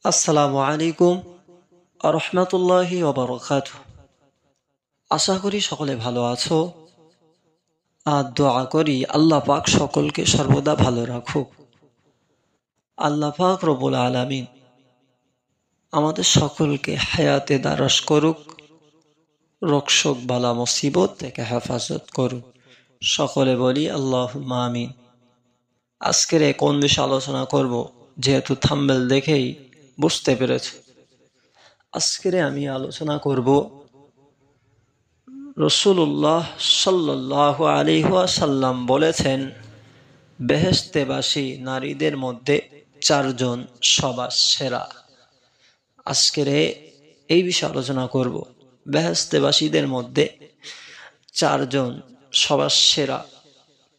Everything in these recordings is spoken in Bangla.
আসসালামু আলাইকুম রহমতুল্লাহি ওবারাকাতুহু। আশা করি সকলে ভালো আছো। আর দোয়া করি আল্লাহ পাক সকলকে সর্বদা ভালো রাখুক। আল্লাহ পাক রব্বুল আলামিন আমাদের সকলকে হায়াতে দারাজ করুক, রোগশোক বালা মুসিবত থেকে হেফাজত করুক। সকলে বলি আল্লাহুম্মা আমিন। আজকের কোন বিষয়ে আলোচনা করব, যেহেতু থাম্বনেল দেখেই বুঝতে পেরেছো। আজকের আমি আলোচনা করব রাসূলুল্লাহ সাল্লাল্লাহু আলাইহি ওয়াসাল্লাম বলেছেন, বেহেশতেবাসী নারীদের মধ্যে চারজন সবার সেরা। আজকের এই বিষয়ে আলোচনা করব, বেহেশতেবাসীদের মধ্যে চারজন সবার সেরা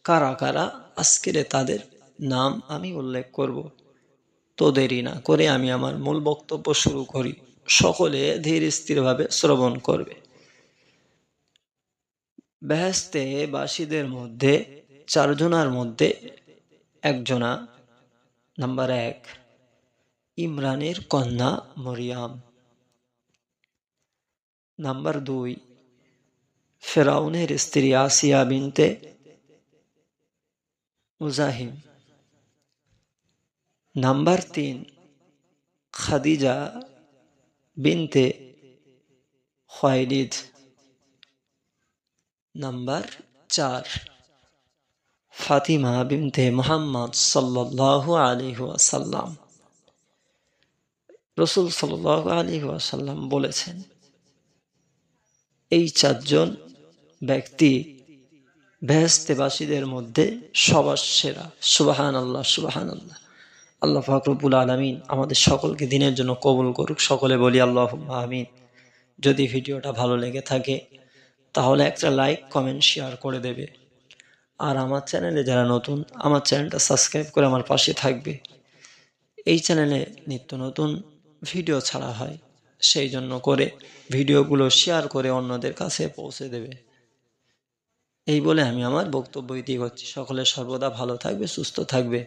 কারা কারা। আজকের তাদের নাম আমি উল্লেখ করব। তো দেরি না করে আমি আমার মূল বক্তব্য শুরু করি। সকলে ধীর স্থিরভাবে শ্রবণ করবে। বেহেশতে বাসীদের মধ্যে চারজনার মধ্যে একজনা, নাম্বার 1, ইমরানের কন্যা মরিয়াম। নাম্বার 2, ফেরাউনের স্ত্রী আসিয়া বিনতে মুজাহিম। নাম্বার 3, খাদিজা বিনতে খুয়াইলিদ। নাম্বার 4, ফাতিমা বিনতে মুহাম্মদ সাল্লাল্লাহু আলাইহি ওয়াসাল্লাম। রাসূল সাল্লাল্লাহু আলাইহি ওয়াসাল্লাম বলেছেন, এই চারজন ব্যক্তি বেহেশতেবাসীদের মধ্যে সবার সেরা। সুবহানাল্লাহ, সুবহানাল্লাহ। আল্লাহ পাক রব্বুল আলামিন আমাদের সকলকে দিনের জন্য কবুল করুক। সকলে বলি আল্লাহুম্মা আমিন। যদি ভিডিওটা ভালো লেগে থাকে তাহলে একটা লাইক, কমেন্ট, শেয়ার করে দেবে। আর আমার চ্যানেলে যারা নতুন, আমার চ্যানেলটা সাবস্ক্রাইব করে আমার পাশে থাকবে। এই চ্যানেলে নিত্য নতুন ভিডিও ছাড়া হয়, সেই জন্য করে ভিডিওগুলো শেয়ার করে অন্যদের কাছে পৌঁছে দেবে। এই বলে আমি আমার বক্তব্য ইতি করছি। সকলে সর্বদা ভালো থাকবে, সুস্থ থাকবে।